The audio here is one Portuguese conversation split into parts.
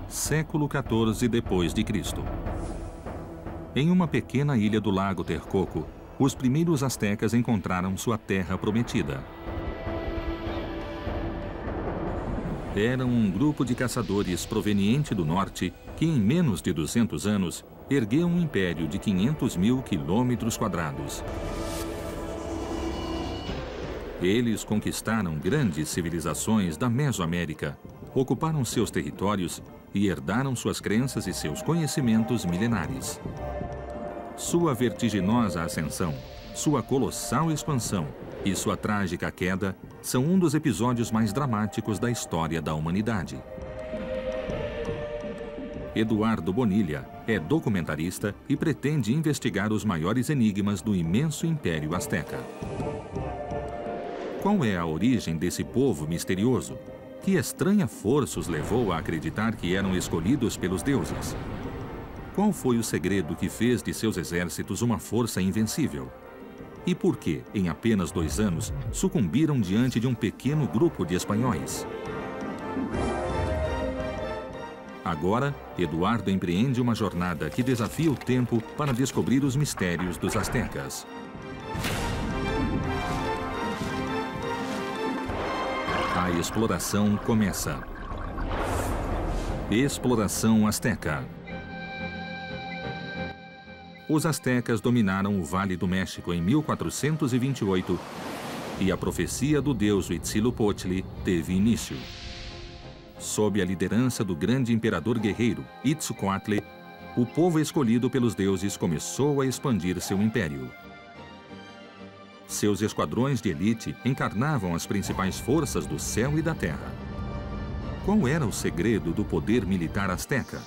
século XIV depois de Cristo. Em uma pequena ilha do lago Texcoco, os primeiros astecas encontraram sua terra prometida. Eram um grupo de caçadores proveniente do norte que, em menos de 200 anos, ergueu um império de 500.000 quilômetros quadrados. Eles conquistaram grandes civilizações da Mesoamérica, ocuparam seus territórios e herdaram suas crenças e seus conhecimentos milenares. Sua vertiginosa ascensão, sua colossal expansão e sua trágica queda são um dos episódios mais dramáticos da história da humanidade. Eduardo Bonilla é documentarista e pretende investigar os maiores enigmas do imenso Império Azteca. Qual é a origem desse povo misterioso? Que estranha força os levou a acreditar que eram escolhidos pelos deuses? Qual foi o segredo que fez de seus exércitos uma força invencível? E por que, em apenas 2 anos, sucumbiram diante de um pequeno grupo de espanhóis? Agora, Eduardo empreende uma jornada que desafia o tempo para descobrir os mistérios dos astecas. A exploração começa. Exploração Azteca. Os astecas dominaram o Vale do México em 1428 e a profecia do deus Huitzilopochtli teve início. Sob a liderança do grande imperador guerreiro Itzcoatl, o povo escolhido pelos deuses começou a expandir seu império. Seus esquadrões de elite encarnavam as principais forças do céu e da terra. Qual era o segredo do poder militar azteca?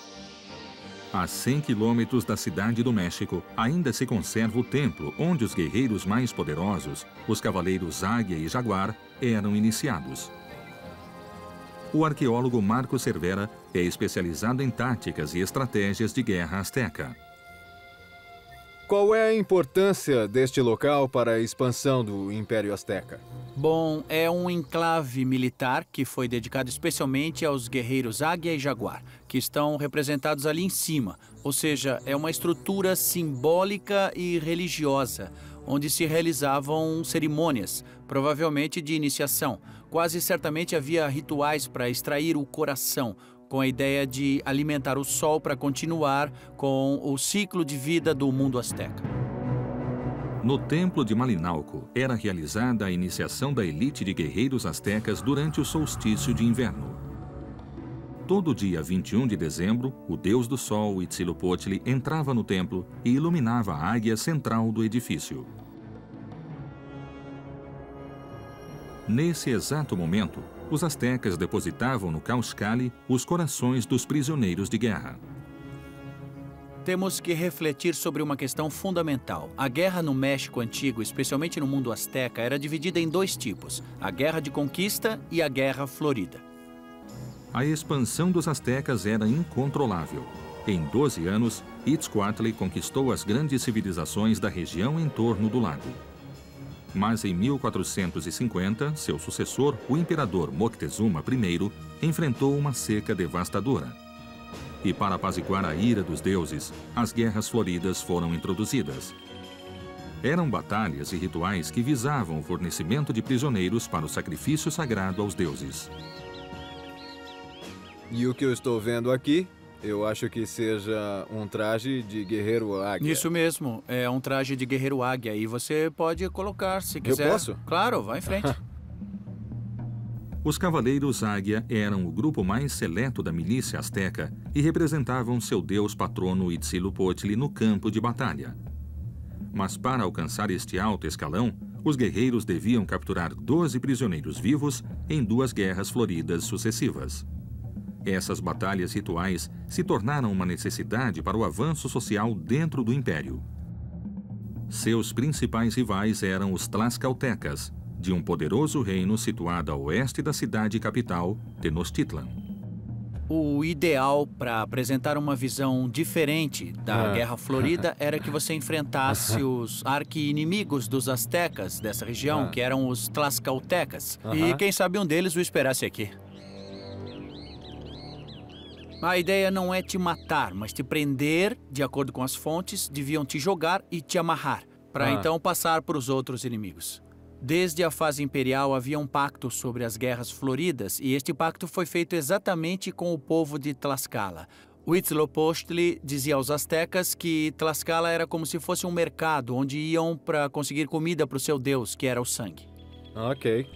A 100 quilômetros da cidade do México, ainda se conserva o templo onde os guerreiros mais poderosos, os cavaleiros Águia e Jaguar, eram iniciados. O arqueólogo Marco Cervera é especializado em táticas e estratégias de guerra azteca. Qual é a importância deste local para a expansão do Império Azteca? Bom, é um enclave militar que foi dedicado especialmente aos guerreiros Águia e Jaguar, que estão representados ali em cima. Ou seja, é uma estrutura simbólica e religiosa, onde se realizavam cerimônias, provavelmente de iniciação. Quase certamente havia rituais para extrair o coração, com a ideia de alimentar o sol para continuar com o ciclo de vida do mundo azteca. No templo de Malinalco era realizada a iniciação da elite de guerreiros astecas durante o solstício de inverno. Todo dia 21 de dezembro, o deus do sol, Huitzilopochtli, entrava no templo e iluminava a águia central do edifício. Nesse exato momento, os astecas depositavam no Causcali os corações dos prisioneiros de guerra. Temos que refletir sobre uma questão fundamental. A guerra no México antigo, especialmente no mundo azteca, era dividida em 2 tipos: a guerra de conquista e a guerra florida. A expansão dos astecas era incontrolável. Em 12 anos, Itzcoatl conquistou as grandes civilizações da região em torno do lago. Mas em 1450, seu sucessor, o imperador Moctezuma I, enfrentou uma seca devastadora. E para apaziguar a ira dos deuses, as guerras floridas foram introduzidas. Eram batalhas e rituais que visavam o fornecimento de prisioneiros para o sacrifício sagrado aos deuses. E o que eu estou vendo aqui, eu acho que seja um traje de guerreiro águia. Isso mesmo, é um traje de guerreiro águia e você pode colocar se quiser. Eu posso? Claro, vai em frente. Os cavaleiros águia eram o grupo mais seleto da milícia azteca e representavam seu deus patrono Huitzilopochtli no campo de batalha. Mas para alcançar este alto escalão, os guerreiros deviam capturar 12 prisioneiros vivos em 2 guerras floridas sucessivas. Essas batalhas rituais se tornaram uma necessidade para o avanço social dentro do império. Seus principais rivais eram os Tlaxcaltecas, de um poderoso reino situado a oeste da cidade capital, Tenochtitlan. O ideal para apresentar uma visão diferente da Guerra Florida era que você enfrentasse os arqui-inimigos dos astecas dessa região, que eram os Tlaxcaltecas. E quem sabe um deles o esperasse aqui. A ideia não é te matar, mas te prender, de acordo com as fontes, deviam te jogar e te amarrar, para então passar para os outros inimigos. Desde a fase imperial havia um pacto sobre as guerras floridas, e este pacto foi feito exatamente com o povo de Tlaxcala. Huitzilopochtli dizia aos astecas que Tlaxcala era como se fosse um mercado onde iam para conseguir comida para o seu deus, que era o sangue. Ok.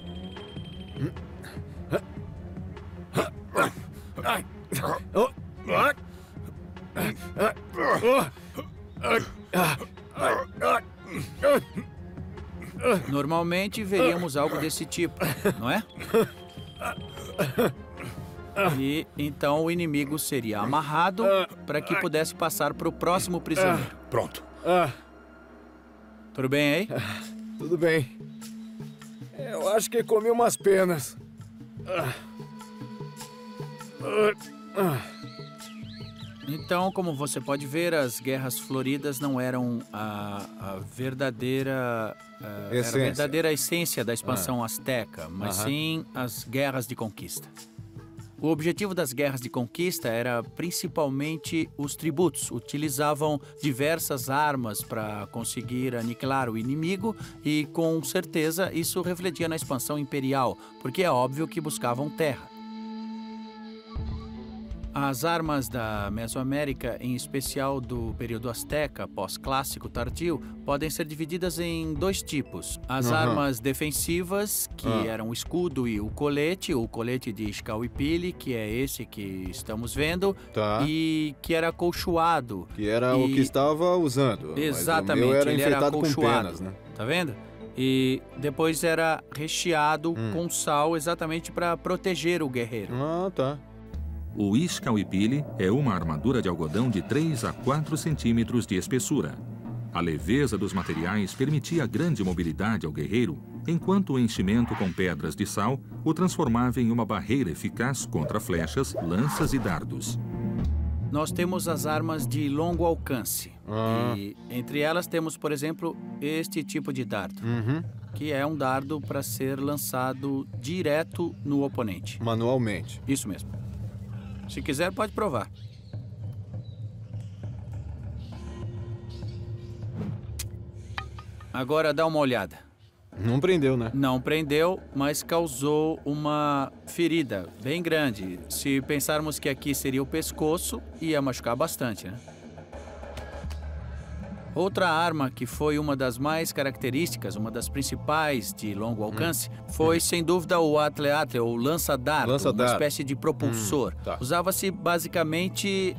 Normalmente veríamos algo desse tipo, não é? E então o inimigo seria amarrado para que pudesse passar para o próximo prisioneiro. Pronto. Tudo bem aí? Tudo bem. Eu acho que comi umas penas. Então, como você pode ver, as guerras floridas não eram a verdadeira era a verdadeira essência da expansão asteca, mas sim as guerras de conquista. O objetivo das guerras de conquista era principalmente os tributos. Utilizavam diversas armas para conseguir aniquilar o inimigo e, com certeza, isso refletia na expansão imperial, porque é óbvio que buscavam terra. As armas da Mesoamérica, em especial do período azteca, pós-clássico tardio, podem ser divididas em dois tipos. As armas defensivas, que eram o escudo e o colete de Ixcauipili, que é esse que estamos vendo, e que era acolchoado. Que era o que estava usando. Exatamente, mas o meu era ele era enfeitado com acolchoado, penas, né? Tá vendo? E depois era recheado com sal exatamente para proteger o guerreiro. Ah, tá. O Ixcauipili é uma armadura de algodão de 3 a 4 centímetros de espessura. A leveza dos materiais permitia grande mobilidade ao guerreiro, enquanto o enchimento com pedras de sal o transformava em uma barreira eficaz contra flechas, lanças e dardos. Nós temos as armas de longo alcance. E entre elas temos, por exemplo, este tipo de dardo, que é um dardo para ser lançado direto no oponente. Manualmente. Isso mesmo. Se quiser, pode provar. Agora dá uma olhada. Não prendeu, né? Não prendeu, mas causou uma ferida bem grande. Se pensarmos que aqui seria o pescoço, ia machucar bastante, né? Outra arma que foi uma das mais características, uma das principais de longo alcance, foi sem dúvida o atle-atle, ou lança-dardo, uma espécie de propulsor. Usava-se basicamente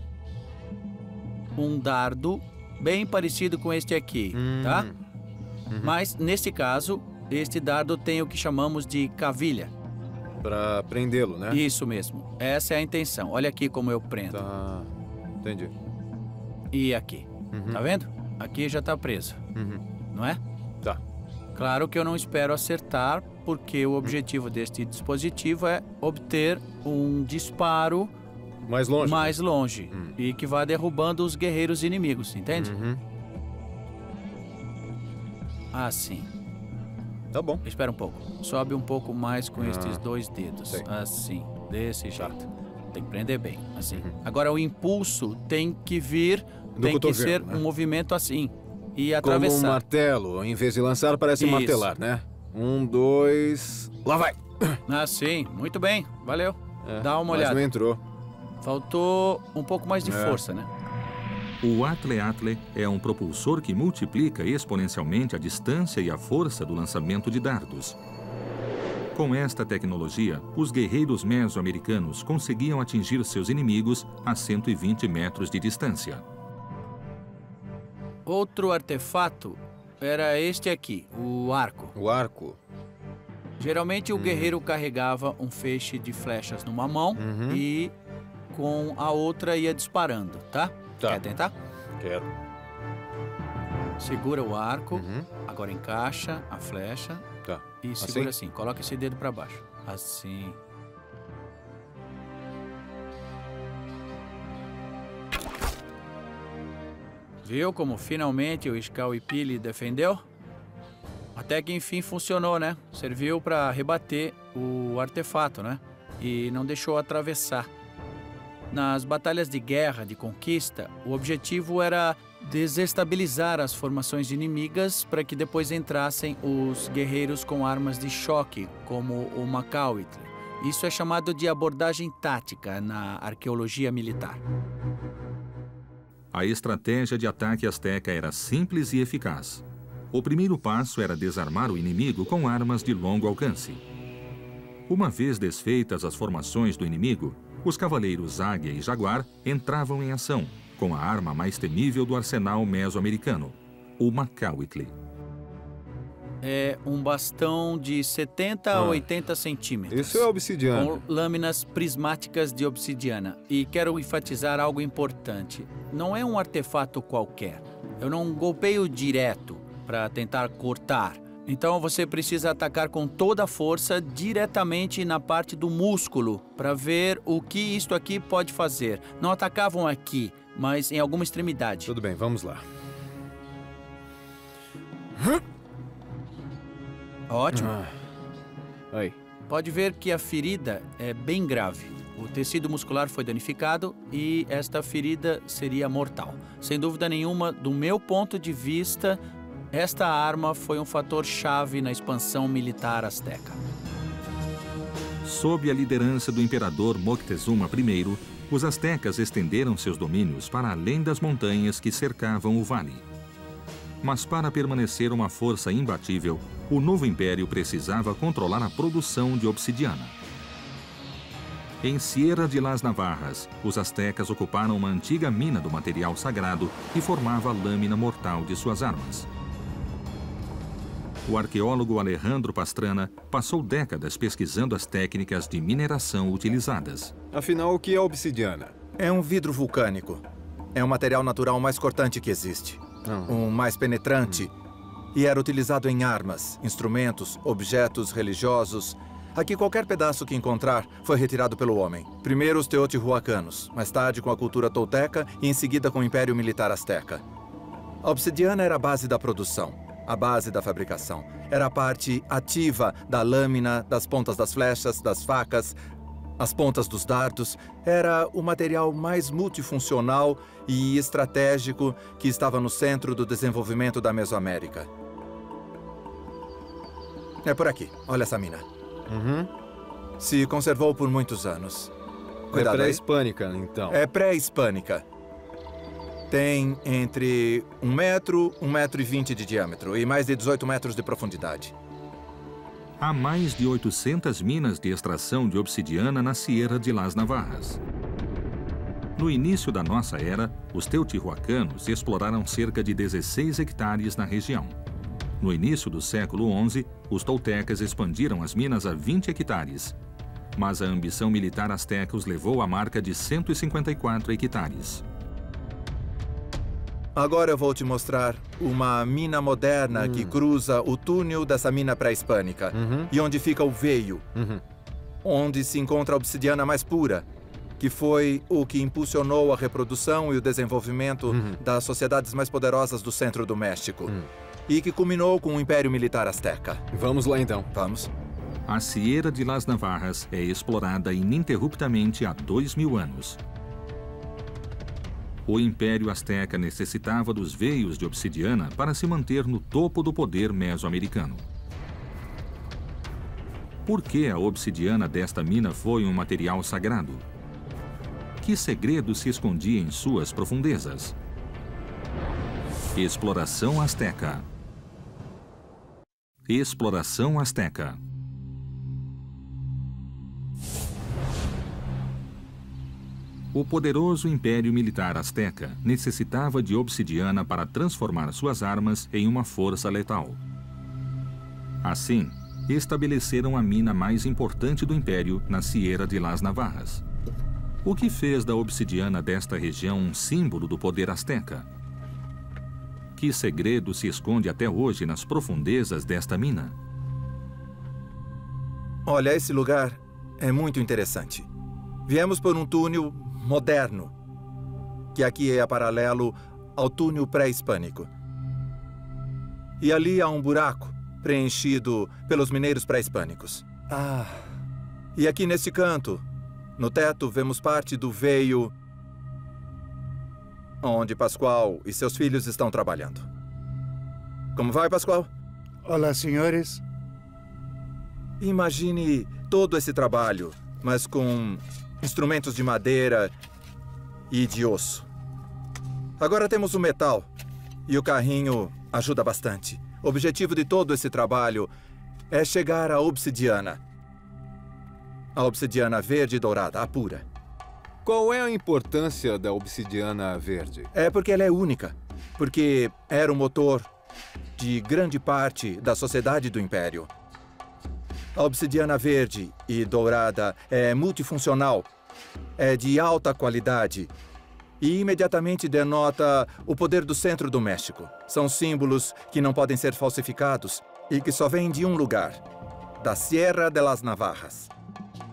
um dardo bem parecido com este aqui, tá? Mas, nesse caso, este dardo tem o que chamamos de cavilha. Para prendê-lo, né? Isso mesmo. Essa é a intenção. Olha aqui como eu prendo. Tá. Entendi. E aqui. Tá vendo? Aqui já está preso, não é? Tá. Claro que eu não espero acertar, porque o objetivo deste dispositivo é obter um disparo mais longe. E que vá derrubando os guerreiros inimigos, entende? Assim. Tá bom. Espera um pouco. Sobe um pouco mais com estes dois dedos. Sei. Assim, desse jeito. Tem que prender bem, assim. Agora o impulso tem que vir... Tem que ser um movimento assim e atravessar. Como um martelo, em vez de lançar, parece martelar, né? 1, 2... Lá vai! Ah, sim. Muito bem. Valeu. Dá uma olhada. Mas não entrou. Faltou um pouco mais de força, né? O atle-atle é um propulsor que multiplica exponencialmente a distância e a força do lançamento de dardos. Com esta tecnologia, os guerreiros mesoamericanos conseguiam atingir seus inimigos a 120 metros de distância. Outro artefato era este aqui, o arco. O arco. Geralmente o guerreiro carregava um feixe de flechas numa mão e com a outra ia disparando, tá? Quer tentar? Quero. Segura o arco, agora encaixa a flecha e segura assim. Coloca esse dedo para baixo. Assim. Viu como finalmente o Ixcauipili defendeu? Até que enfim funcionou, né? Serviu para rebater o artefato, né? E não deixou atravessar. Nas batalhas de guerra, de conquista, o objetivo era desestabilizar as formações inimigas para que depois entrassem os guerreiros com armas de choque, como o Macahuitl. Isso é chamado de abordagem tática na arqueologia militar. A estratégia de ataque asteca era simples e eficaz. O primeiro passo era desarmar o inimigo com armas de longo alcance. Uma vez desfeitas as formações do inimigo, os cavaleiros Águia e Jaguar entravam em ação com a arma mais temível do arsenal mesoamericano, o Macahuitl. É um bastão de 70 a 80 centímetros. Isso é obsidiana. Com lâminas prismáticas de obsidiana. E quero enfatizar algo importante. Não é um artefato qualquer. Eu não golpeio direto para tentar cortar. Então você precisa atacar com toda a força diretamente na parte do músculo para ver o que isto aqui pode fazer. Não atacavam aqui, mas em alguma extremidade. Tudo bem, vamos lá. Ótimo. Aí. Pode ver que a ferida é bem grave. O tecido muscular foi danificado e esta ferida seria mortal. Sem dúvida nenhuma, do meu ponto de vista, esta arma foi um fator chave na expansão militar asteca. Sob a liderança do imperador Moctezuma I, os astecas estenderam seus domínios para além das montanhas que cercavam o vale. Mas para permanecer uma força imbatível, o novo império precisava controlar a produção de obsidiana. Em Sierra de las Navarras, os astecas ocuparam uma antiga mina do material sagrado que formava a lâmina mortal de suas armas. O arqueólogo Alejandro Pastrana passou décadas pesquisando as técnicas de mineração utilizadas. Afinal, o que é obsidiana? É um vidro vulcânico. É o material natural mais cortante que existe. O mais penetrante. E era utilizado em armas, instrumentos, objetos religiosos. Aqui, qualquer pedaço que encontrar foi retirado pelo homem. Primeiro os teotihuacanos, mais tarde com a cultura tolteca e em seguida com o Império Militar Azteca. A obsidiana era a base da produção, a base da fabricação. Era a parte ativa da lâmina, das pontas das flechas, das facas, as pontas dos dardos. Era o material mais multifuncional e estratégico que estava no centro do desenvolvimento da Mesoamérica. É por aqui. Olha essa mina. Se conservou por muitos anos. Cuidado É pré-hispânica, então. É pré-hispânica. Tem entre 1 metro, 1,20 m de diâmetro e mais de 18 metros de profundidade. Há mais de 800 minas de extração de obsidiana na Sierra de las Navarras. No início da nossa era, os teotihuacanos exploraram cerca de 16 hectares na região. No início do século XI, os toltecas expandiram as minas a 20 hectares. Mas a ambição militar asteca os levou à marca de 154 hectares. Agora eu vou te mostrar uma mina moderna que cruza o túnel dessa mina pré-hispânica. E onde fica o veio. Onde se encontra a obsidiana mais pura, que foi o que impulsionou a reprodução e o desenvolvimento das sociedades mais poderosas do centro do México. E que culminou com o Império Militar Azteca. Vamos lá, então. Vamos. A Sierra de las Navarras é explorada ininterruptamente há 2000 anos. O Império Azteca necessitava dos veios de obsidiana para se manter no topo do poder mesoamericano. Por que a obsidiana desta mina foi um material sagrado? Que segredo se escondia em suas profundezas? Exploração Azteca. Exploração Azteca. O poderoso Império Militar Azteca necessitava de obsidiana para transformar suas armas em uma força letal. Assim, estabeleceram a mina mais importante do Império na Sierra de las Navarras. O que fez da obsidiana desta região um símbolo do poder azteca? Que segredo se esconde até hoje nas profundezas desta mina? Olha, esse lugar é muito interessante. Viemos por um túnel moderno, que aqui é paralelo ao túnel pré-hispânico. E ali há um buraco preenchido pelos mineiros pré-hispânicos. E aqui nesse canto No teto, vemos parte do veio onde Pascoal e seus filhos estão trabalhando. Como vai, Pascoal? Olá, senhores. Imagine todo esse trabalho, mas com instrumentos de madeira e de osso. Agora temos o metal e o carrinho ajuda bastante. O objetivo de todo esse trabalho é chegar à obsidiana. A obsidiana verde e dourada, a pura. Qual é a importância da obsidiana verde? É porque ela é única. Porque era o motor de grande parte da sociedade do Império. A obsidiana verde e dourada é multifuncional, é de alta qualidade e imediatamente denota o poder do centro do México. São símbolos que não podem ser falsificados e que só vêm de um lugar, da Sierra de las Navarras.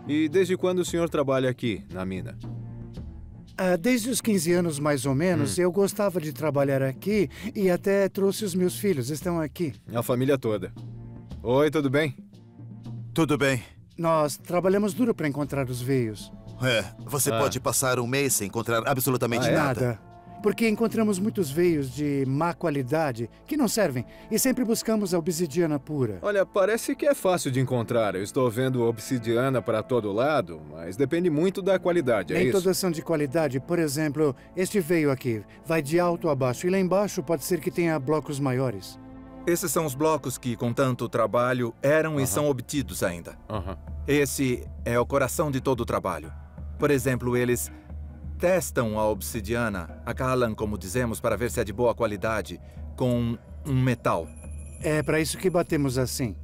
E desde quando o senhor trabalha aqui, na mina? Desde os 15 anos, mais ou menos, eu gostava de trabalhar aqui e até trouxe os meus filhos, estão aqui. A família toda. Oi, tudo bem? Tudo bem. Nós trabalhamos duro para encontrar os veios. Você pode passar um mês sem encontrar absolutamente nada. Porque encontramos muitos veios de má qualidade que não servem e sempre buscamos a obsidiana pura. Olha, parece que é fácil de encontrar. Eu estou vendo obsidiana para todo lado, mas depende muito da qualidade, é isso? Nem todas são de qualidade. Por exemplo, este veio aqui vai de alto a baixo e lá embaixo pode ser que tenha blocos maiores. Esses são os blocos que, com tanto trabalho, eram e são obtidos ainda. Esse é o coração de todo o trabalho. Por exemplo, eles testam a obsidiana, a calam, como dizemos, para ver se é de boa qualidade, com um metal. É para isso que batemos assim,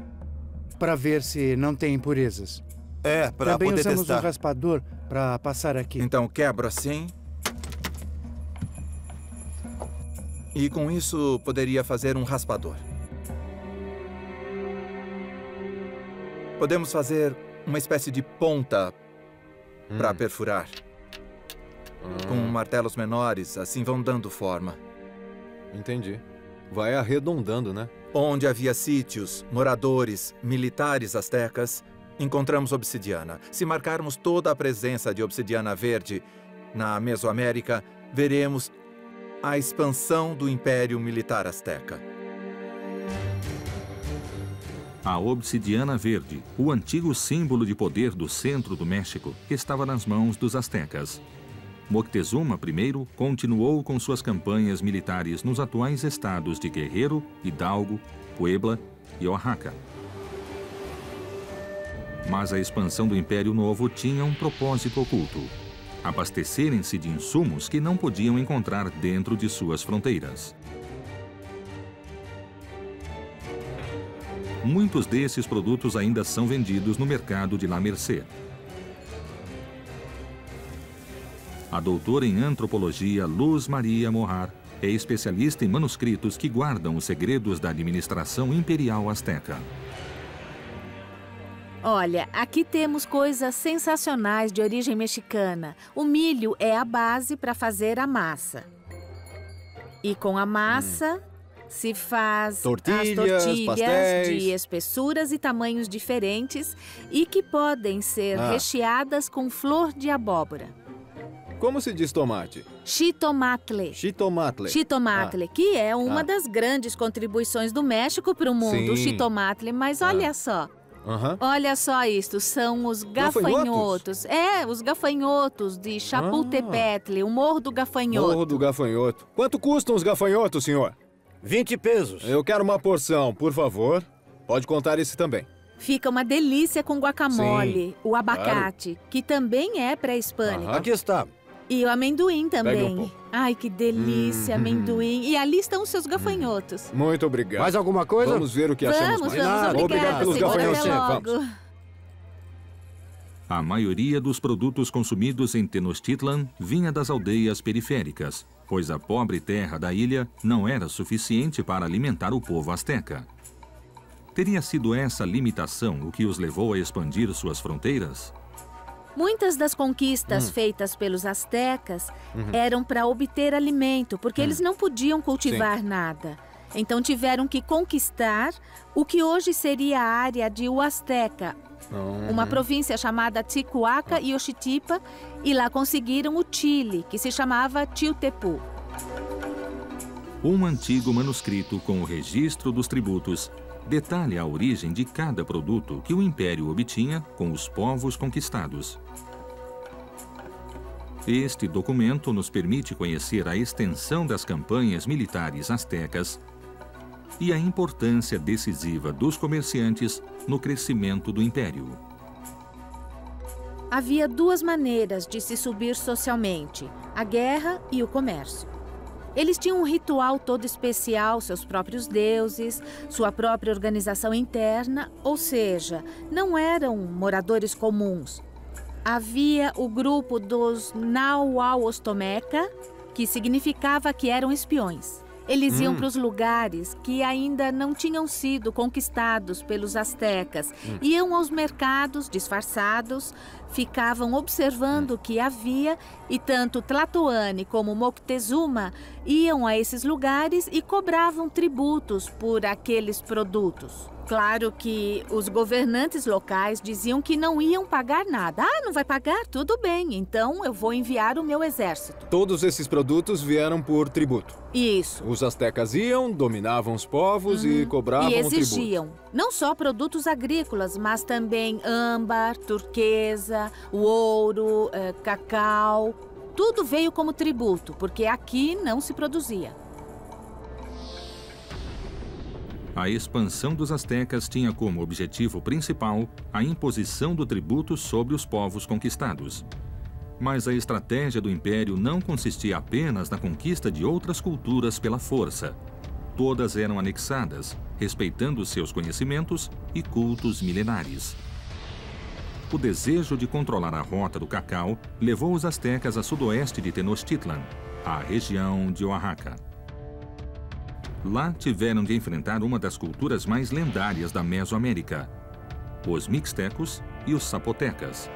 para ver se não tem impurezas. Para poder testar. Também usamos um raspador para passar aqui. Então quebro assim. E com isso poderia fazer um raspador. Podemos fazer uma espécie de ponta para perfurar. Com martelos menores, assim vão dando forma. Entendi. Vai arredondando, né? Onde havia sítios, moradores, militares astecas, encontramos obsidiana. Se marcarmos toda a presença de obsidiana verde na Mesoamérica, veremos a expansão do Império Militar Azteca. A obsidiana verde, o antigo símbolo de poder do centro do México, estava nas mãos dos astecas. Moctezuma I continuou com suas campanhas militares nos atuais estados de Guerrero, Hidalgo, Puebla e Oaxaca. Mas a expansão do Império Novo tinha um propósito oculto: abastecerem-se de insumos que não podiam encontrar dentro de suas fronteiras. Muitos desses produtos ainda são vendidos no mercado de La Merced. A doutora em antropologia Luz Maria Morar é especialista em manuscritos que guardam os segredos da administração imperial azteca. Olha, aqui temos coisas sensacionais de origem mexicana. O milho é a base para fazer a massa. E com a massa se faz Tortilhas, as tortilhas pastéis. de espessuras e tamanhos diferentes e que podem ser recheadas com flor de abóbora. Como se diz tomate? Xitomatle. Xitomatle. Xitomatle, que é uma das grandes contribuições do México para o mundo, Sim. o xitomatle. Mas olha só, olha só isto, são os gafanhotos. Os gafanhotos de Chapultepetl, o Morro do Gafanhoto. Morro do Gafanhoto. Quanto custam os gafanhotos, senhor? 20 pesos. Eu quero uma porção, por favor. Pode contar esse também. Fica uma delícia com guacamole, o abacate, que também é pré-hispânico. Aqui está. E o amendoim Pega também. um pouco. Ai, que delícia, amendoim. E ali estão os seus gafanhotos. Muito obrigado. Mais alguma coisa? Vamos ver o que achamos Vamos, mais. Obrigado pelos senhor. gafanhotos. Até logo. Vamos. A maioria dos produtos consumidos em Tenochtitlan vinha das aldeias periféricas, pois a pobre terra da ilha não era suficiente para alimentar o povo azteca. Teria sido essa limitação o que os levou a expandir suas fronteiras? Muitas das conquistas feitas pelos astecas eram para obter alimento, porque eles não podiam cultivar nada. Então tiveram que conquistar o que hoje seria a área de Huasteca, uma província chamada Ticuaca e Oxitipa, e lá conseguiram o Chile, que se chamava Chiltepú. Um antigo manuscrito com o registro dos tributos detalha a origem de cada produto que o Império obtinha com os povos conquistados. Este documento nos permite conhecer a extensão das campanhas militares astecas e a importância decisiva dos comerciantes no crescimento do Império. Havia duas maneiras de se subir socialmente: a guerra e o comércio. Eles tinham um ritual todo especial, seus próprios deuses, sua própria organização interna, ou seja, não eram moradores comuns. Havia o grupo dos Nahuatl, que significava que eram espiões. Eles iam para os lugares que ainda não tinham sido conquistados pelos astecas. Iam aos mercados disfarçados, ficavam observando o que havia, e tanto Tlatoani como Moctezuma iam a esses lugares e cobravam tributos por aqueles produtos. Claro que os governantes locais diziam que não iam pagar nada. Ah, não vai pagar? Tudo bem, então eu vou enviar o meu exército. Todos esses produtos vieram por tributo. Isso. Os astecas iam, dominavam os povos e cobravam e exigiam tributo. Não só produtos agrícolas, mas também âmbar, turquesa, o ouro, cacau. Tudo veio como tributo, porque aqui não se produzia. A expansão dos astecas tinha como objetivo principal a imposição do tributo sobre os povos conquistados. Mas a estratégia do Império não consistia apenas na conquista de outras culturas pela força. Todas eram anexadas, respeitando seus conhecimentos e cultos milenares. O desejo de controlar a rota do cacau levou os astecas a sudoeste de Tenochtitlan, a região de Oaxaca. Lá tiveram de enfrentar uma das culturas mais lendárias da Mesoamérica, os mixtecos e os zapotecas.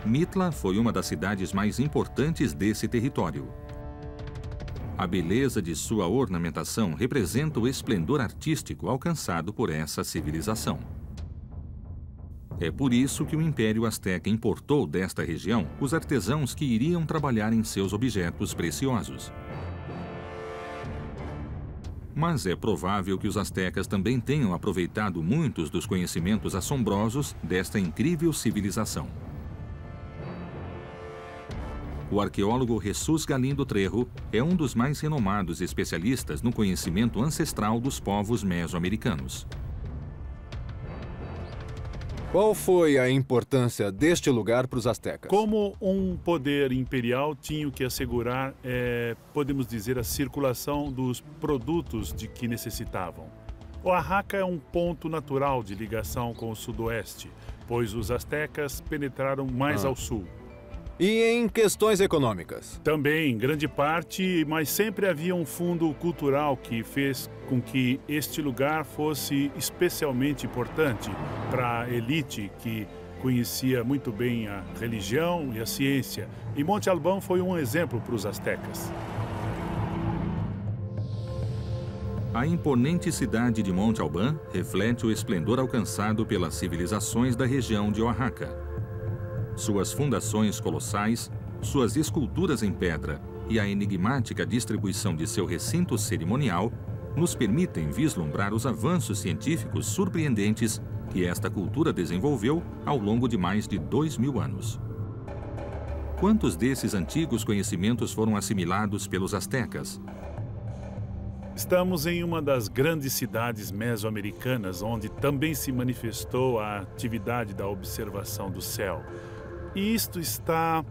Mitla foi uma das cidades mais importantes desse território. A beleza de sua ornamentação representa o esplendor artístico alcançado por essa civilização. É por isso que o Império Azteca importou desta região os artesãos que iriam trabalhar em seus objetos preciosos. Mas é provável que os astecas também tenham aproveitado muitos dos conhecimentos assombrosos desta incrível civilização. O arqueólogo Jesús Galindo Trejo é um dos mais renomados especialistas no conhecimento ancestral dos povos mesoamericanos. Qual foi a importância deste lugar para os astecas? Como um poder imperial, tinha que assegurar, podemos dizer, a circulação dos produtos de que necessitavam. Oaxaca é um ponto natural de ligação com o sudoeste, pois os astecas penetraram mais ao sul. E em questões econômicas? Também, em grande parte, mas sempre havia um fundo cultural que fez com que este lugar fosse especialmente importante para a elite que conhecia muito bem a religião e a ciência. E Monte Albán foi um exemplo para os astecas. A imponente cidade de Monte Albán reflete o esplendor alcançado pelas civilizações da região de Oaxaca. Suas fundações colossais, suas esculturas em pedra e a enigmática distribuição de seu recinto cerimonial nos permitem vislumbrar os avanços científicos surpreendentes que esta cultura desenvolveu ao longo de mais de 2000 anos. Quantos desses antigos conhecimentos foram assimilados pelos astecas? Estamos em uma das grandes cidades mesoamericanas, onde também se manifestou a atividade da observação do céu. E isto está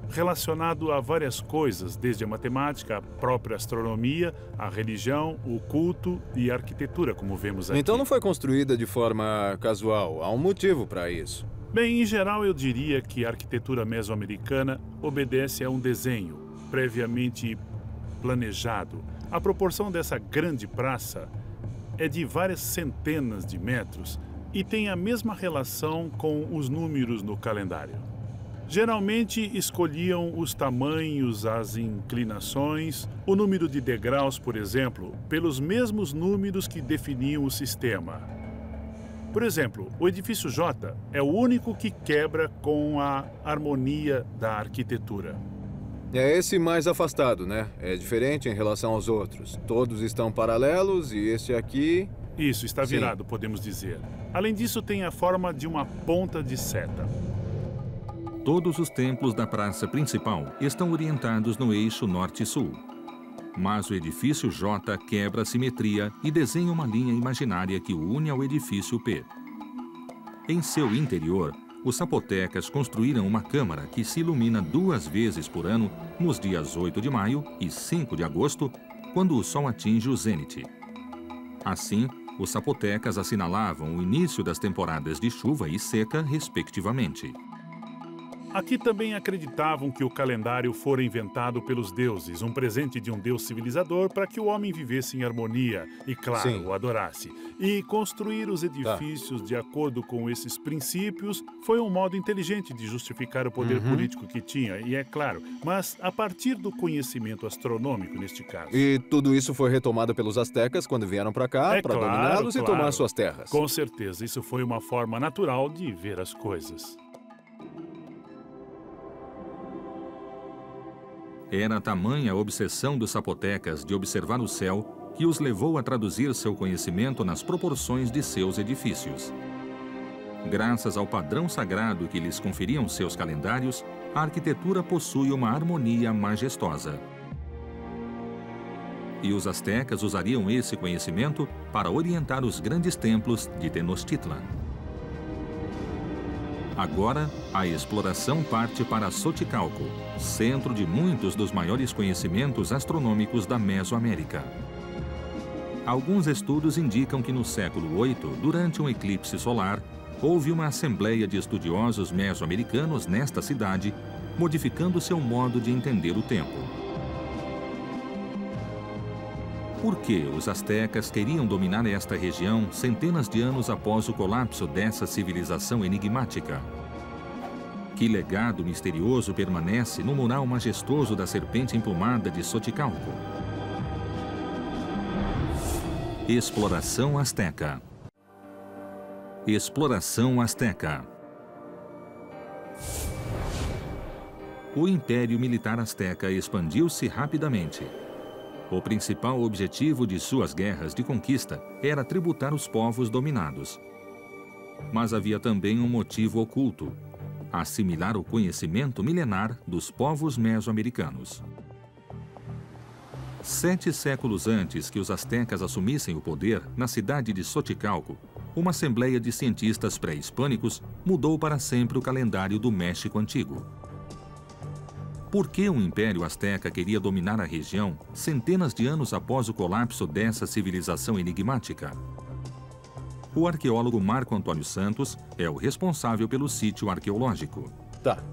relacionado a várias coisas, desde a matemática, a própria astronomia, a religião, o culto e a arquitetura, como vemos aqui. Então não foi construída de forma casual, há um motivo para isso. Bem, em geral eu diria que a arquitetura mesoamericana obedece a um desenho previamente planejado. A proporção dessa grande praça é de várias centenas de metros e tem a mesma relação com os números no calendário. Geralmente escolhiam os tamanhos, as inclinações, o número de degraus, por exemplo, pelos mesmos números que definiam o sistema. Por exemplo, o edifício J é o único que quebra com a harmonia da arquitetura. É esse mais afastado, né? É diferente em relação aos outros. Todos estão paralelos e este aqui... Isso, está virado, podemos dizer. Além disso, tem a forma de uma ponta de seta. Todos os templos da praça principal estão orientados no eixo norte-sul. Mas o edifício J quebra a simetria e desenha uma linha imaginária que o une ao edifício P. Em seu interior, os zapotecas construíram uma câmara que se ilumina 2 vezes por ano, nos dias 8 de maio e 5 de agosto, quando o sol atinge o zênite. Assim, os zapotecas assinalavam o início das temporadas de chuva e seca, respectivamente. Aqui também acreditavam que o calendário fora inventado pelos deuses, um presente de um deus civilizador para que o homem vivesse em harmonia e, claro, o adorasse. E construir os edifícios de acordo com esses princípios foi um modo inteligente de justificar o poder político que tinha, e é claro, mas a partir do conhecimento astronômico neste caso. E tudo isso foi retomado pelos astecas quando vieram para cá, para dominá-los e tomar suas terras. Com certeza, isso foi uma forma natural de ver as coisas. Era tamanha a obsessão dos zapotecas de observar o céu que os levou a traduzir seu conhecimento nas proporções de seus edifícios. Graças ao padrão sagrado que lhes conferiam seus calendários, a arquitetura possui uma harmonia majestosa. E os astecas usariam esse conhecimento para orientar os grandes templos de Tenochtitlan. Agora, a exploração parte para Xochicalco, centro de muitos dos maiores conhecimentos astronômicos da Mesoamérica. Alguns estudos indicam que no século VIII, durante um eclipse solar, houve uma assembleia de estudiosos mesoamericanos nesta cidade, modificando seu modo de entender o tempo. Por que os astecas queriam dominar esta região centenas de anos após o colapso dessa civilização enigmática? Que legado misterioso permanece no mural majestoso da serpente emplumada de Xochicalco? Exploração Azteca. Exploração Azteca. O Império Militar Azteca expandiu-se rapidamente. O principal objetivo de suas guerras de conquista era tributar os povos dominados. Mas havia também um motivo oculto: assimilar o conhecimento milenar dos povos mesoamericanos. 7 séculos antes que os astecas assumissem o poder, na cidade de Xochicalco, uma assembleia de cientistas pré-hispânicos mudou para sempre o calendário do México Antigo. Por que o Império Azteca queria dominar a região centenas de anos após o colapso dessa civilização enigmática? O arqueólogo Marco Antônio Santos é o responsável pelo sítio arqueológico.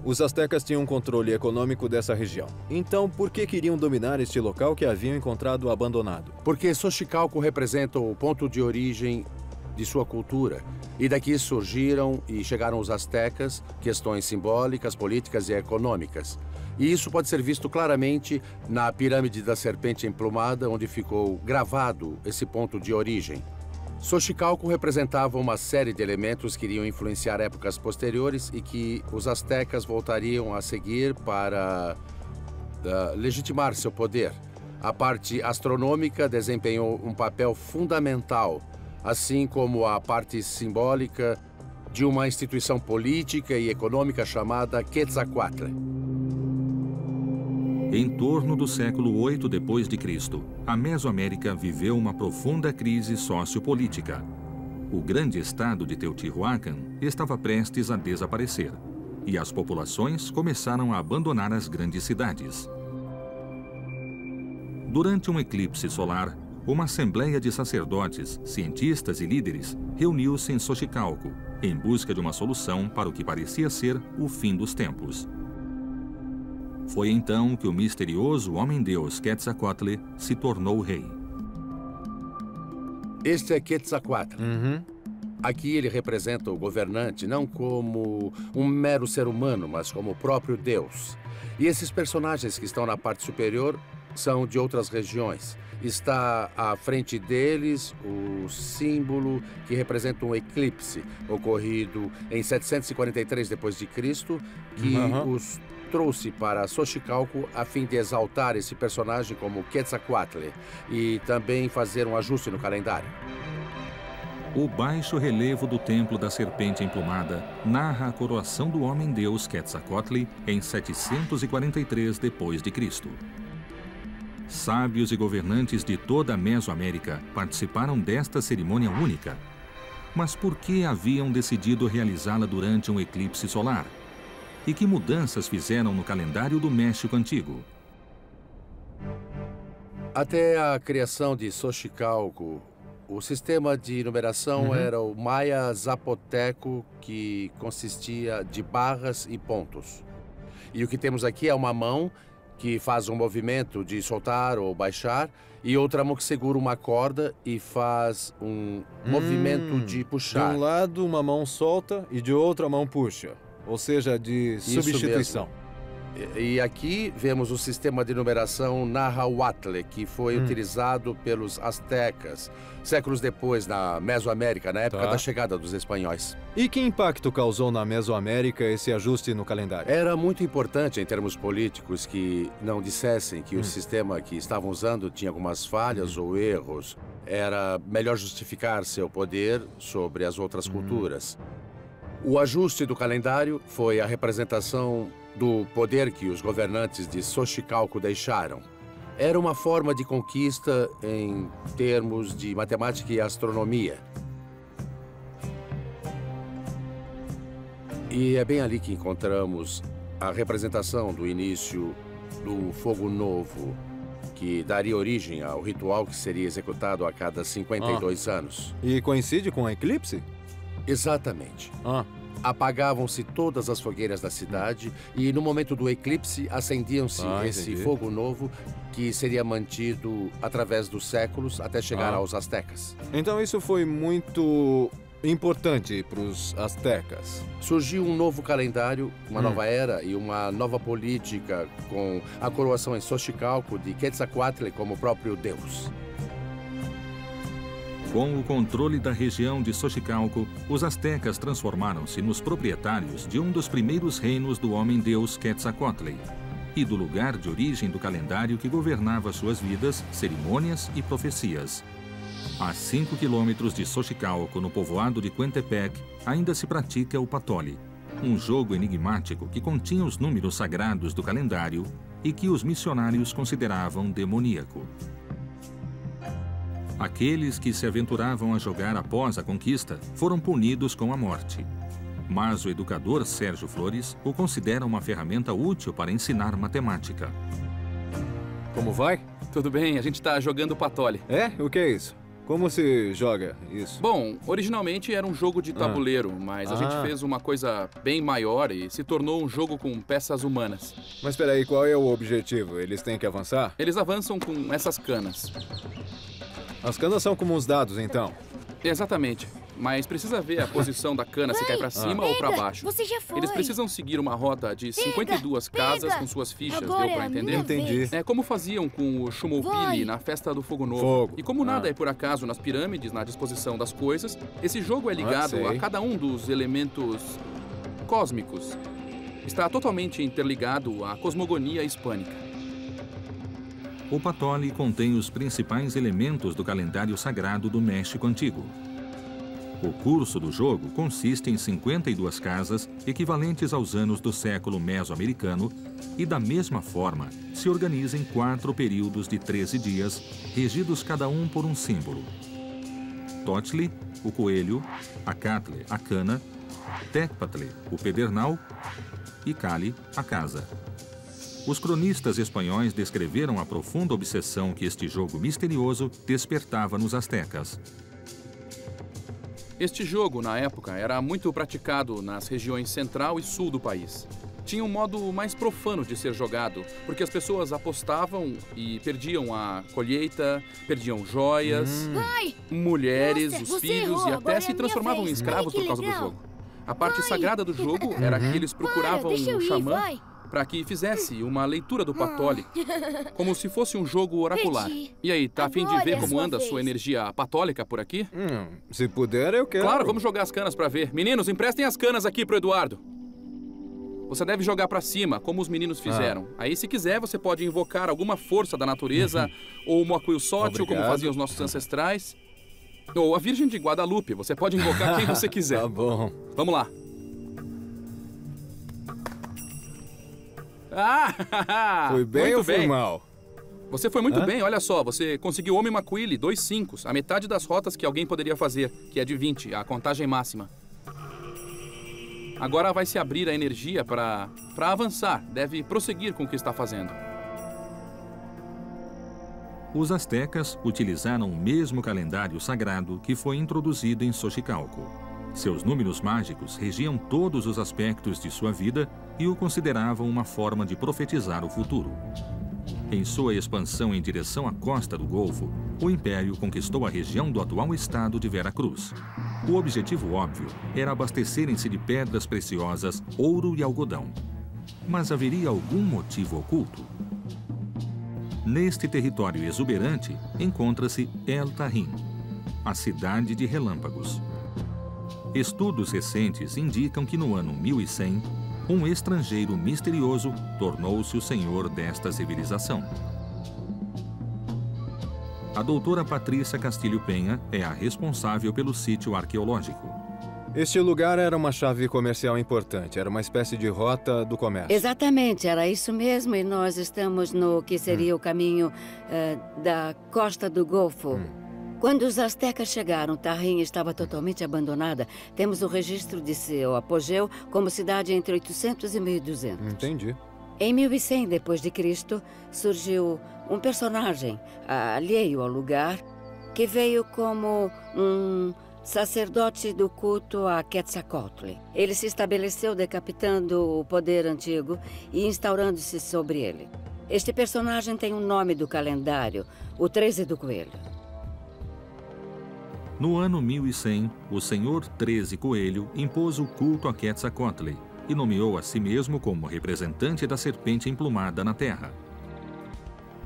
Os astecas tinham controle econômico dessa região. Então, por que queriam dominar este local que haviam encontrado abandonado? Porque Xochicalco representa o ponto de origem de sua cultura. E daqui surgiram e chegaram os astecas, questões simbólicas, políticas e econômicas. E isso pode ser visto claramente na pirâmide da serpente emplumada, onde ficou gravado esse ponto de origem. Xochicalco representava uma série de elementos que iriam influenciar épocas posteriores e que os astecas voltariam a seguir para legitimar seu poder. A parte astronômica desempenhou um papel fundamental, assim como a parte simbólica de uma instituição política e econômica chamada Quetzalcoatl. Em torno do século VIII d.C., a Mesoamérica viveu uma profunda crise sociopolítica. O grande estado de Teotihuacan estava prestes a desaparecer, e as populações começaram a abandonar as grandes cidades. Durante um eclipse solar, uma assembleia de sacerdotes, cientistas e líderes reuniu-se em Xochicalco, em busca de uma solução para o que parecia ser o fim dos tempos. Foi então que o misterioso homem-deus Quetzalcoatl se tornou rei. Este é Quetzalcoatl. Aqui ele representa o governante não como um mero ser humano, mas como o próprio Deus. E esses personagens que estão na parte superior são de outras regiões. Está à frente deles o símbolo que representa um eclipse ocorrido em 743 d.C., que os trouxe para Xochicalco a fim de exaltar esse personagem como Quetzalcoatl e também fazer um ajuste no calendário. O baixo relevo do Templo da Serpente Emplumada narra a coroação do homem-deus Quetzalcoatl em 743 d.C. Sábios e governantes de toda a Mesoamérica participaram desta cerimônia única. Mas por que haviam decidido realizá-la durante um eclipse solar? E que mudanças fizeram no calendário do México Antigo? Até a criação de Xochicalco, o sistema de numeração era o maia zapoteco, que consistia de barras e pontos. E o que temos aqui é uma mão que faz um movimento de soltar ou baixar, e outra mão que segura uma corda e faz um movimento de puxar. De um lado, uma mão solta e de outra mão puxa. Ou seja, de substituição. E aqui vemos o sistema de numeração Nahuatl, que foi utilizado pelos astecas, séculos depois na Mesoamérica, na época da chegada dos espanhóis. E que impacto causou na Mesoamérica esse ajuste no calendário? Era muito importante em termos políticos que não dissessem que o sistema que estavam usando tinha algumas falhas ou erros. Era melhor justificar seu poder sobre as outras culturas. O ajuste do calendário foi a representação do poder que os governantes de Xochicalco deixaram. Era uma forma de conquista em termos de matemática e astronomia. E é bem ali que encontramos a representação do início do Fogo Novo, que daria origem ao ritual que seria executado a cada 52 anos. E coincide com o eclipse? Exatamente. Apagavam-se todas as fogueiras da cidade e, no momento do eclipse, acendiam-se esse fogo novo que seria mantido através dos séculos até chegar aos astecas. Então isso foi muito importante para os astecas. Surgiu um novo calendário, uma nova era e uma nova política com a coroação em Xochicalco de Quetzalcoatl como próprio Deus. Com o controle da região de Xochicalco, os astecas transformaram-se nos proprietários de um dos primeiros reinos do homem-deus Quetzalcoatl e do lugar de origem do calendário que governava suas vidas, cerimônias e profecias. A 5 quilômetros de Xochicalco, no povoado de Coentepec, ainda se pratica o patole, um jogo enigmático que continha os números sagrados do calendário e que os missionários consideravam demoníaco. Aqueles que se aventuravam a jogar após a conquista foram punidos com a morte. Mas o educador Sérgio Flores o considera uma ferramenta útil para ensinar matemática. Como vai? Tudo bem, a gente está jogando patole. É? O que é isso? Como se joga isso? Bom, originalmente era um jogo de tabuleiro, mas a gente fez uma coisa bem maior e se tornou um jogo com peças humanas. Mas espera aí, qual é o objetivo? Eles têm que avançar? Eles avançam com essas canas. As canas são como os dados, então? Exatamente. Mas precisa ver a posição da cana, se cai pra cima ou pra baixo. Você já foi. Eles precisam seguir uma rota de 52 casas com suas fichas, Agora deu pra entender? Entendi. É como faziam com o Shumopili na festa do Fogo Novo. E como nada é por acaso nas pirâmides, na disposição das coisas, esse jogo é ligado a cada um dos elementos cósmicos. Está totalmente interligado à cosmogonia hispânica. O patole contém os principais elementos do calendário sagrado do México Antigo. O curso do jogo consiste em 52 casas, equivalentes aos anos do século mesoamericano, e da mesma forma se organiza em 4 períodos de 13 dias, regidos cada um por um símbolo. Tochtli, o coelho; Acatl, a cana; Tecpatl, o pedernal; e Cali, a casa. Os cronistas espanhóis descreveram a profunda obsessão que este jogo misterioso despertava nos astecas. Este jogo, na época, era muito praticado nas regiões central e sul do país. tinha um modo mais profano de ser jogado, porque as pessoas apostavam e perdiam a colheita, perdiam joias, mulheres, os filhos e até se transformavam em escravos por causa do jogo. A parte sagrada do jogo era que eles procuravam um xamã para que fizesse uma leitura do patole, como se fosse um jogo oracular. E aí, tá a fim de ver como anda a sua energia patólica por aqui? Se puder, eu quero. Claro, vamos jogar as canas para ver. Meninos, emprestem as canas aqui pro Eduardo. Você deve jogar para cima, como os meninos fizeram. Aí, se quiser, você pode invocar alguma força da natureza, ou uma Moaquilçótl, como faziam os nossos ancestrais. Ou a Virgem de Guadalupe. Você pode invocar quem você quiser. Tá bom. Vamos lá. Foi bem ou foi mal? Você foi muito bem, olha só. Você conseguiu Homem Maquille, 2 5, a metade das rotas que alguém poderia fazer, que é de 20, a contagem máxima. Agora vai se abrir a energia para avançar. Deve prosseguir com o que está fazendo. Os astecas utilizaram o mesmo calendário sagrado que foi introduzido em Xochicalco. Seus números mágicos regiam todos os aspectos de sua vida e o consideravam uma forma de profetizar o futuro. Em sua expansão em direção à costa do Golfo, o Império conquistou a região do atual estado de Veracruz. O objetivo óbvio era abastecerem-se de pedras preciosas, ouro e algodão. Mas haveria algum motivo oculto? Neste território exuberante encontra-se El Tajín, a cidade de relâmpagos. Estudos recentes indicam que no ano 1100, um estrangeiro misterioso tornou-se o senhor desta civilização. A doutora Patrícia Castilho Penha é a responsável pelo sítio arqueológico. Este lugar era uma chave comercial importante, era uma espécie de rota do comércio. Exatamente, era isso mesmo, e nós estamos no que seria o caminho da costa do Golfo. Quando os astecas chegaram, Tajín estava totalmente abandonada. Temos o registro de seu apogeu como cidade entre 800 e 1200. Entendi. Em 1100 d.C., surgiu um personagem alheio ao lugar que veio como um sacerdote do culto a Quetzalcoatl. Ele se estabeleceu decapitando o poder antigo e instaurando-se sobre ele. Este personagem tem um nome do calendário, o 13 do Coelho. No ano 1100, o senhor 13 Coelho impôs o culto a Quetzalcoatl e nomeou a si mesmo como representante da serpente emplumada na terra.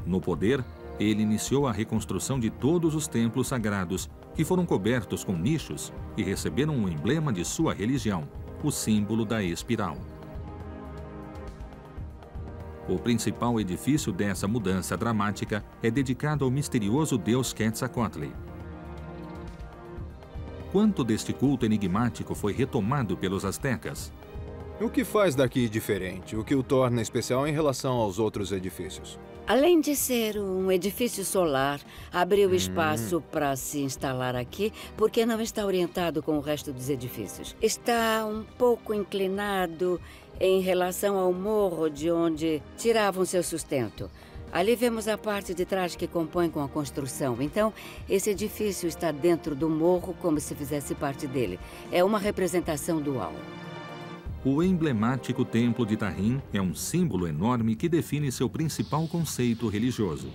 No poder, ele iniciou a reconstrução de todos os templos sagrados, que foram cobertos com nichos e receberam um emblema de sua religião, o símbolo da espiral. O principal edifício dessa mudança dramática é dedicado ao misterioso deus Quetzalcoatl. Quanto deste culto enigmático foi retomado pelos astecas? O que faz daqui diferente? O que o torna especial em relação aos outros edifícios? Além de ser um edifício solar, abriu espaço para se instalar aqui, porque não está orientado com o resto dos edifícios. Está um pouco inclinado em relação ao morro de onde tiravam seu sustento. Ali vemos a parte de trás que compõe com a construção. Então, esse edifício está dentro do morro como se fizesse parte dele. É uma representação dual. O emblemático Templo de Tajín é um símbolo enorme que define seu principal conceito religioso.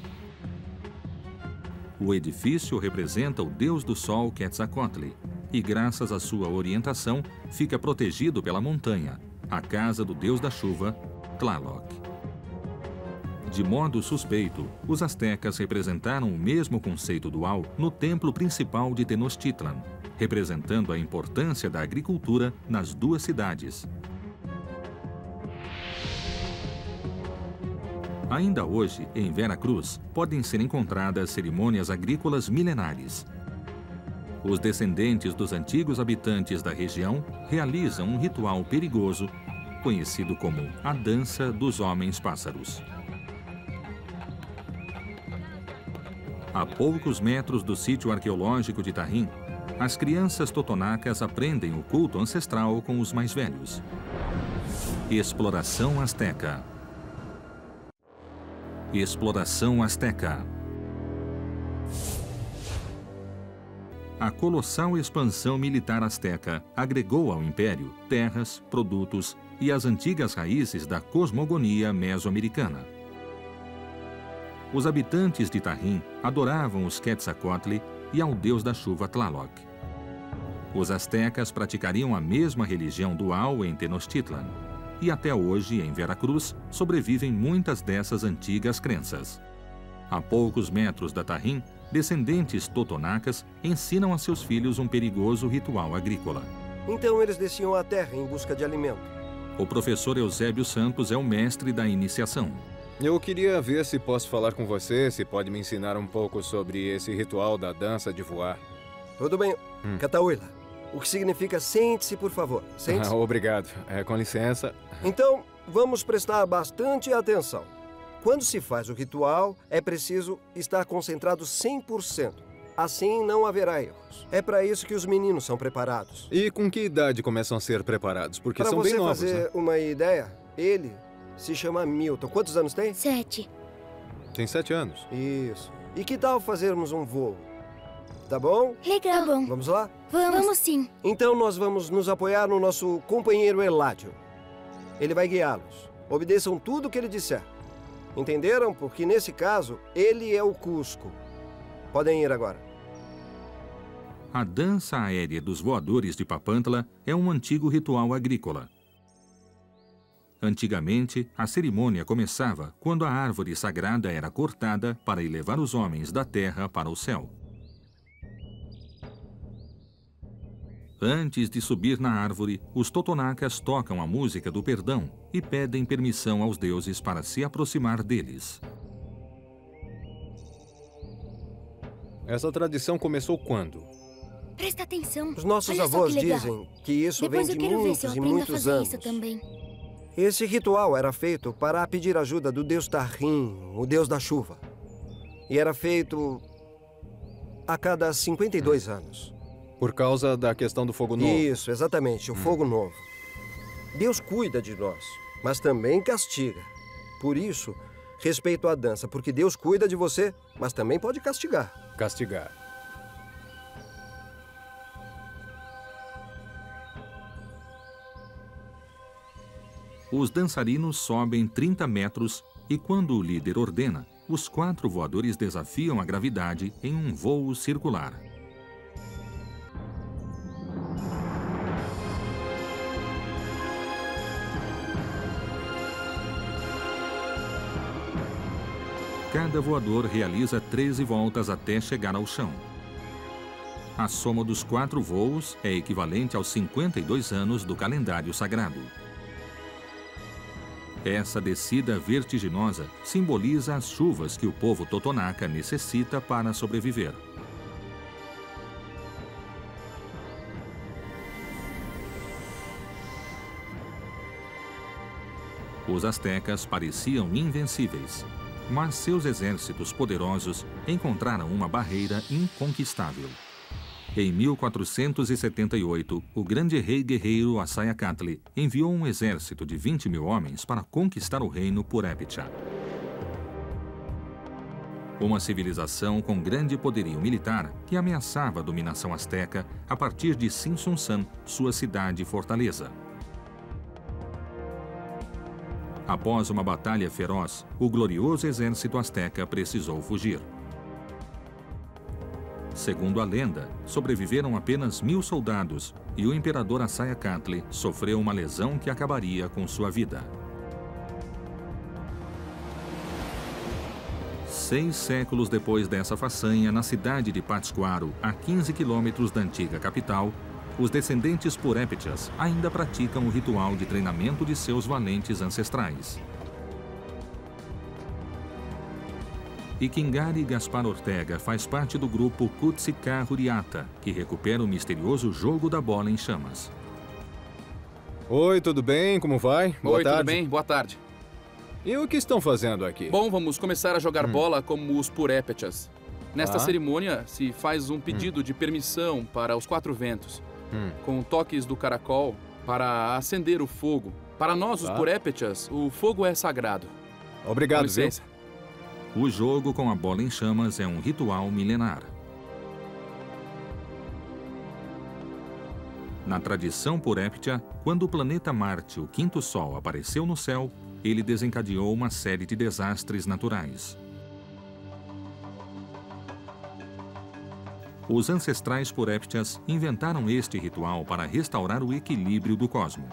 O edifício representa o deus do sol Quetzalcoatl e, graças à sua orientação, fica protegido pela montanha, a casa do deus da chuva, Tlaloc. De modo suspeito, os astecas representaram o mesmo conceito dual no templo principal de Tenochtitlan, representando a importância da agricultura nas duas cidades. Ainda hoje, em Veracruz, podem ser encontradas cerimônias agrícolas milenares. Os descendentes dos antigos habitantes da região realizam um ritual perigoso, conhecido como a Dança dos Homens-Pássaros. A poucos metros do sítio arqueológico de Tajín, as crianças totonacas aprendem o culto ancestral com os mais velhos. Exploração asteca. Exploração asteca. A colossal expansão militar asteca agregou ao império terras, produtos, e as antigas raízes da cosmogonia mesoamericana. Os habitantes de Tajín adoravam os Quetzalcóatl e ao deus da chuva Tlaloc. Os astecas praticariam a mesma religião dual em Tenochtitlan, e até hoje, em Veracruz, sobrevivem muitas dessas antigas crenças. A poucos metros da Tajín, descendentes totonacas ensinam a seus filhos um perigoso ritual agrícola. Então eles desciam à terra em busca de alimento. O professor Eusébio Santos é o mestre da iniciação. Eu queria ver se posso falar com você, se pode me ensinar um pouco sobre esse ritual da dança de voar. Tudo bem. Cataoila, o que significa sente-se, por favor. Sente-se. Obrigado. Com licença. Então, vamos prestar bastante atenção. Quando se faz o ritual, é preciso estar concentrado 100%. Assim não haverá erros. É para isso que os meninos são preparados. E com que idade começam a ser preparados? Porque são bem novos, né? Para você fazer uma ideia, ele se chama Milton. Quantos anos tem? 7. Tem 7 anos. Isso. E que tal fazermos um voo? Tá bom? Legal. Tá bom. Vamos lá? Vamos sim. Então nós vamos nos apoiar no nosso companheiro Eládio. Ele vai guiá-los. Obedeçam tudo o que ele disser. Entenderam? Porque nesse caso, ele é o Cusco. Podem ir agora. A dança aérea dos voadores de Papantla é um antigo ritual agrícola. Antigamente, a cerimônia começava quando a árvore sagrada era cortada para elevar os homens da terra para o céu. Antes de subir na árvore, os totonacas tocam a música do perdão e pedem permissão aos deuses para se aproximar deles. Essa tradição começou quando? Presta atenção. Os nossos avós dizem que isso vem de muitos e muitos anos. Isso também. Esse ritual era feito para pedir ajuda do deus Tajín, o deus da chuva. E era feito a cada 52 anos. Por causa da questão do fogo novo. Isso, exatamente, o fogo novo. Deus cuida de nós, mas também castiga. Por isso, respeito à dança, porque Deus cuida de você, mas também pode castigar. Castigar. Os dançarinos sobem 30 metros e, quando o líder ordena, os 4 voadores desafiam a gravidade em um voo circular. Cada voador realiza 13 voltas até chegar ao chão. A soma dos 4 voos é equivalente aos 52 anos do calendário sagrado. Essa descida vertiginosa simboliza as chuvas que o povo totonaca necessita para sobreviver. Os astecas pareciam invencíveis, mas seus exércitos poderosos encontraram uma barreira inconquistável. Em 1478, o grande rei guerreiro Assayacatl enviou um exército de 20.000 homens para conquistar o reino Purépecha. Uma civilização com grande poderio militar que ameaçava a dominação asteca a partir de Tzintzuntzan, sua cidade-fortaleza. Após uma batalha feroz, o glorioso exército asteca precisou fugir. Segundo a lenda, sobreviveram apenas 1.000 soldados e o imperador Assayacatl sofreu uma lesão que acabaria com sua vida. 6 séculos depois dessa façanha, na cidade de Pátzcuaro, a 15 quilômetros da antiga capital, os descendentes purépechas ainda praticam o ritual de treinamento de seus valentes ancestrais. Ikingari Gaspar Ortega faz parte do grupo Kutzika Huriata, que recupera o misterioso jogo da bola em chamas. Oi, tudo bem? Como vai? Boa tarde. Tudo bem? Boa tarde. E o que estão fazendo aqui? Bom, vamos começar a jogar bola como os purépechas. Nesta cerimônia, se faz um pedido de permissão para os 4 ventos, com toques do caracol para acender o fogo. Para nós, os purépechas, o fogo é sagrado. Obrigado, com licença. O jogo com a bola em chamas é um ritual milenar. Na tradição puréptia, quando o planeta Marte, o quinto Sol, apareceu no céu, ele desencadeou uma série de desastres naturais. Os ancestrais puréptias inventaram este ritual para restaurar o equilíbrio do cosmo.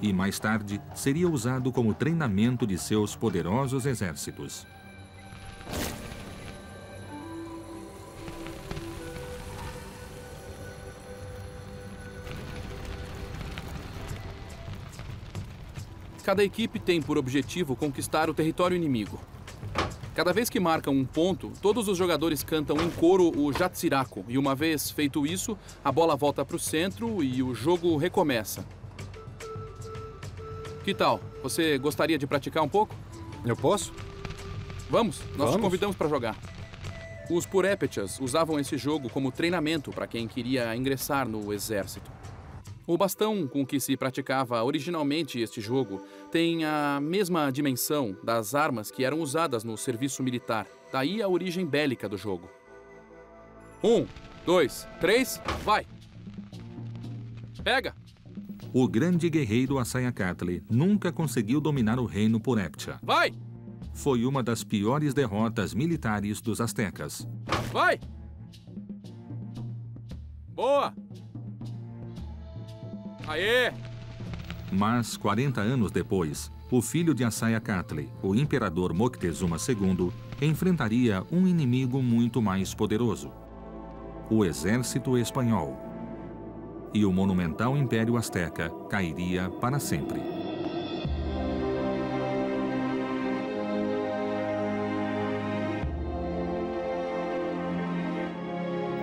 E mais tarde seria usado como treinamento de seus poderosos exércitos. Cada equipe tem por objetivo conquistar o território inimigo. Cada vez que marcam um ponto, todos os jogadores cantam em coro o Jatsiraco, e uma vez feito isso, a bola volta para o centro e o jogo recomeça. Que tal? Você gostaria de praticar um pouco? Eu posso? Vamos, nós te convidamos para jogar. Os Puréptias usavam esse jogo como treinamento para quem queria ingressar no exército. O bastão com que se praticava originalmente este jogo tem a mesma dimensão das armas que eram usadas no serviço militar. Daí a origem bélica do jogo. 1, 2, 3, vai! Pega! O grande guerreiro Assayacatl nunca conseguiu dominar o reino Puréptia. Vai! Foi uma das piores derrotas militares dos astecas. Vai! Boa! Aê! Mas, 40 anos depois, o filho de Assayacatl, o imperador Moctezuma II, enfrentaria um inimigo muito mais poderoso: o exército espanhol. E o monumental Império Azteca cairia para sempre.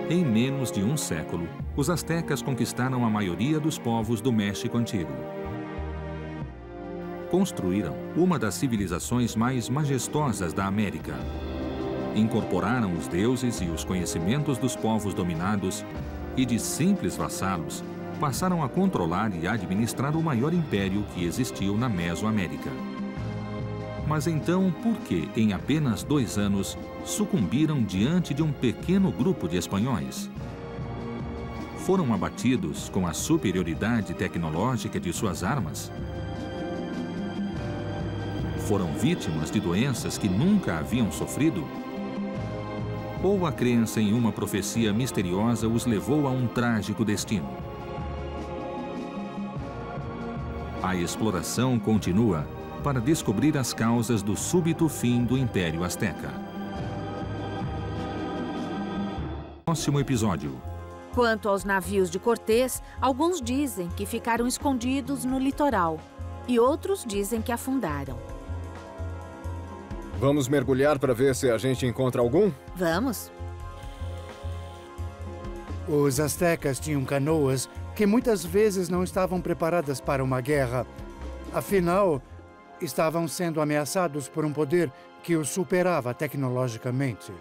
Em menos de um século, os astecas conquistaram a maioria dos povos do México Antigo. Construíram uma das civilizações mais majestosas da América. Incorporaram os deuses e os conhecimentos dos povos dominados e, de simples vassalos, passaram a controlar e administrar o maior império que existiu na Mesoamérica. Mas então, por que, em apenas 2 anos, sucumbiram diante de um pequeno grupo de espanhóis? Foram abatidos com a superioridade tecnológica de suas armas? Foram vítimas de doenças que nunca haviam sofrido? Ou a crença em uma profecia misteriosa os levou a um trágico destino? A exploração continua para descobrir as causas do súbito fim do Império Azteca. Próximo episódio. Quanto aos navios de Cortés, alguns dizem que ficaram escondidos no litoral e outros dizem que afundaram. Vamos mergulhar para ver se a gente encontra algum? Vamos. Os astecas tinham canoas que muitas vezes não estavam preparadas para uma guerra. Afinal, estavam sendo ameaçados por um poder que os superava tecnologicamente.